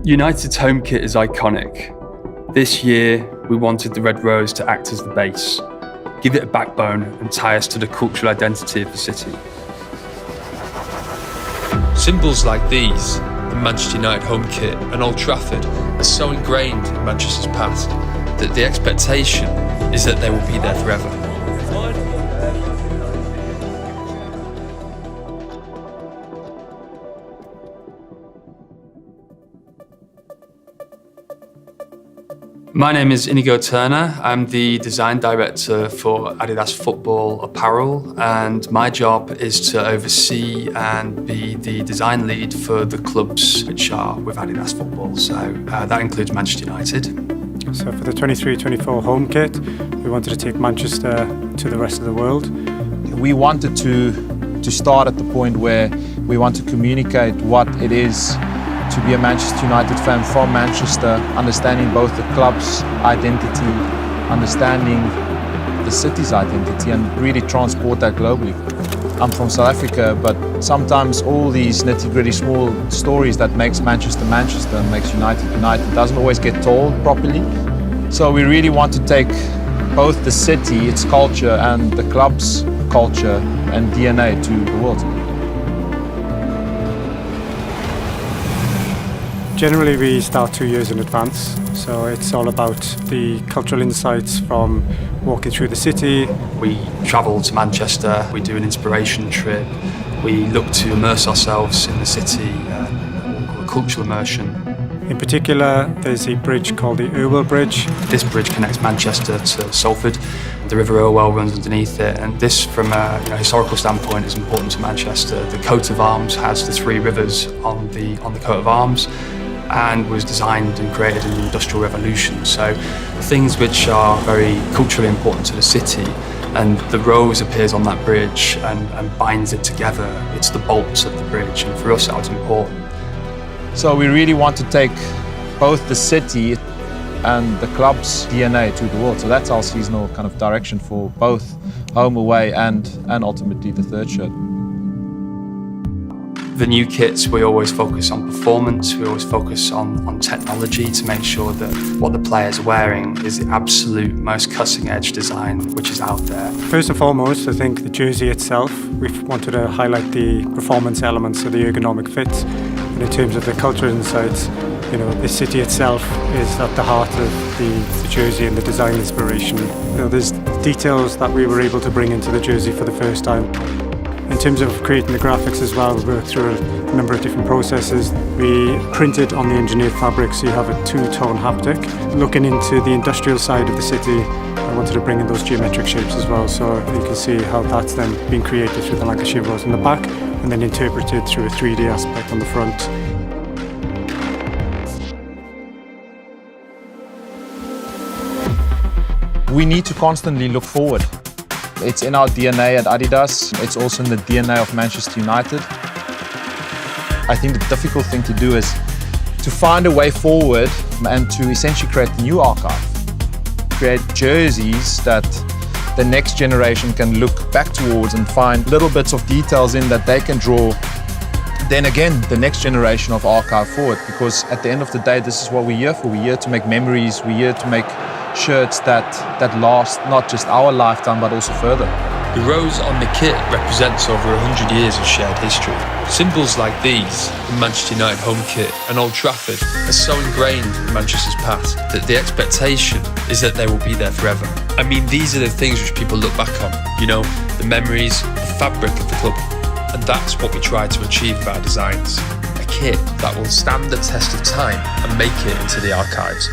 United's home kit is iconic. This year, we wanted the Red Rose to act as the base, give it a backbone and tie us to the cultural identity of the city. Symbols like these, the Manchester United home kit and Old Trafford, are so ingrained in Manchester's past that the expectation is that they will be there forever. My name is Inigo Turner. I'm the design director for Adidas Football Apparel, and my job is to oversee and be the design lead for the clubs which are with Adidas Football. So that includes Manchester United. So for the 23-24 home kit, we wanted to take Manchester to the rest of the world. We wanted to start at the point where we want to communicate what it is to be a Manchester United fan from Manchester, understanding both the club's identity, understanding the city's identity, and really transport that globally. I'm from South Africa, but sometimes all these nitty-gritty small stories that makes Manchester Manchester and makes United United doesn't always get told properly. So we really want to take both the city, its culture, and the club's culture and DNA to the world. Generally, we start 2 years in advance, so it's all about the cultural insights from walking through the city. We travel to Manchester, we do an inspiration trip, we look to immerse ourselves in the city, a cultural immersion. In particular, there's a bridge called the Irwell Bridge. This bridge connects Manchester to Salford. The River Irwell runs underneath it, and this, from a historical standpoint, is important to Manchester. The coat of arms has the three rivers on the coat of arms, and was designed and created in the Industrial Revolution. So things which are very culturally important to the city, and the rose appears on that bridge and binds it together. It's the bolts of the bridge, and for us that was important. So we really want to take both the city and the club's DNA to the world. So that's our seasonal kind of direction for both home, away, and ultimately the third shirt. The new kits, we always focus on performance, we always focus on technology to make sure that what the players are wearing is the absolute most cutting-edge design which is out there. First and foremost, I think the jersey itself, we've wanted to highlight the performance elements of the ergonomic fit. And in terms of the cultural insights, the city itself is at the heart of the jersey and the design inspiration. There's details that we were able to bring into the jersey for the first time. In terms of creating the graphics as well, we worked through a number of different processes. We printed on the engineered fabric, so you have a two-tone haptic. Looking into the industrial side of the city, I wanted to bring in those geometric shapes as well, so you can see how that's then been created through the Lancashire rose on the back, and then interpreted through a 3D aspect on the front. We need to constantly look forward. It's in our DNA at Adidas. It's also in the DNA of Manchester United. I think the difficult thing to do is to find a way forward and to essentially create a new archive. Create jerseys that the next generation can look back towards and find little bits of details in that they can draw. Then again, the next generation of archive forward, because at the end of the day, this is what we're here for. We're here to make memories. We're here to make shirts that last not just our lifetime but also further. The rose on the kit represents over 100 years of shared history. Symbols like these, the Manchester United home kit and Old Trafford, are so ingrained in Manchester's past that the expectation is that they will be there forever. I mean, these are the things which people look back on, the memories, the fabric of the club. And that's what we try to achieve with our designs. A kit that will stand the test of time and make it into the archives.